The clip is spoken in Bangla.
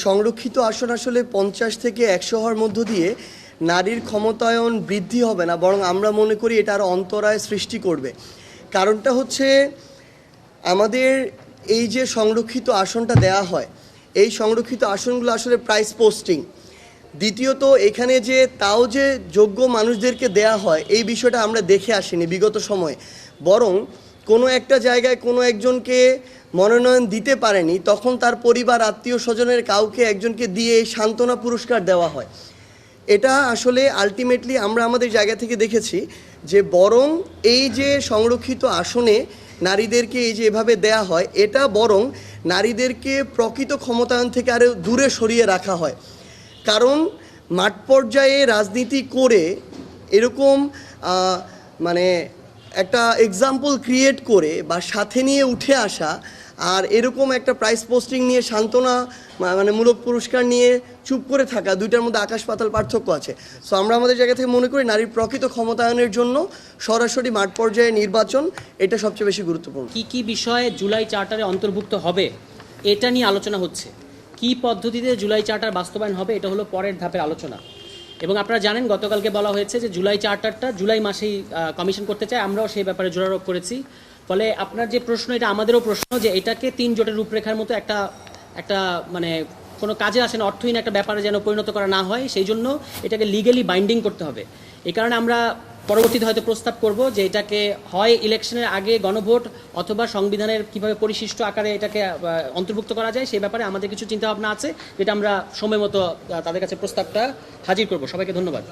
সংরক্ষিত আসন আসলে 50 থেকে 100 হওয়ার মধ্য দিয়ে নারীর ক্ষমতায়ন বৃদ্ধি হবে না, বরং আমরা মনে করি এটা আরও অন্তরায় সৃষ্টি করবে। কারণটা হচ্ছে আমাদের এই যে সংরক্ষিত আসনটা দেওয়া হয়, এই সংরক্ষিত আসনগুলো আসলে প্রাইস পোস্টিং। দ্বিতীয়ত এখানে যে তাও যে যোগ্য মানুষদেরকে দেয়া হয় এই বিষয়টা আমরা দেখে আসিনি বিগত সময়ে, বরং কোনো একটা জায়গায় কোনো একজনকে মনোনয়ন দিতে পারেনি, তখন তার পরিবার আত্মীয় স্বজনের কাউকে একজনকে দিয়ে সান্ত্বনা পুরস্কার দেওয়া হয়। এটা আসলে আলটিমেটলি আমরা আমাদের জায়গা থেকে দেখেছি যে বরং এই যে সংরক্ষিত আসনে নারীদেরকে এই যে এভাবে দেয়া হয়, এটা বরং নারীদেরকে প্রকৃত ক্ষমতায়ন থেকে আরও দূরে সরিয়ে রাখা হয়। কারণ মাঠ পর্যায়ে রাজনীতি করে এরকম মানে একটা এক্সাম্পল ক্রিয়েট করে বা সাথে নিয়ে উঠে আসা আর এরকম একটা প্রাইস পোস্টিং নিয়ে সান্ত্বনা মানে মূলক পুরস্কার নিয়ে চুপ করে থাকা, দুইটার মধ্যে আকাশ পাতাল পার্থক্য আছে। সো আমরা আমাদের জায়গা থেকে মনে করি নারীর প্রকৃত ক্ষমতায়নের জন্য সরাসরি মাঠ পর্যায়ে নির্বাচন এটা সবচেয়ে বেশি গুরুত্বপূর্ণ। কি বিষয়ে জুলাই চার্টারে অন্তর্ভুক্ত হবে এটা নিয়ে আলোচনা হচ্ছে, কি পদ্ধতিতে জুলাই চার্টার বাস্তবায়ন হবে এটা হলো পরের ধাপের আলোচনা। এবং আপনারা জানেন গতকালকে বলা হয়েছে যে জুলাই চার্টারটা জুলাই মাসেই কমিশন করতে চায়, আমরাও সেই ব্যাপারে জোরারোপ করেছি। ফলে আপনার যে প্রশ্ন, এটা আমাদেরও প্রশ্ন যে এটাকে 3 জোটের রূপরেখার মতো একটা মানে কোনো কাজে আসে না, অর্থহীন একটা ব্যাপারে যেন পরিণত করা না হয়, সেই জন্য এটাকে লিগ্যালি বাইন্ডিং করতে হবে। এই কারণে আমরা পরবর্তীতে হয়তো প্রস্তাব করব যে এটাকে হয় ইলেকশনের আগে গণভোট অথবা সংবিধানের কিভাবে পরিশিষ্ট আকারে এটাকে অন্তর্ভুক্ত করা যায় সেই ব্যাপারে আমাদের কিছু চিন্তাভাবনা আছে, যেটা আমরা সময় মতো তাদের কাছে প্রস্তাবটা হাজির করব। সবাইকে ধন্যবাদ।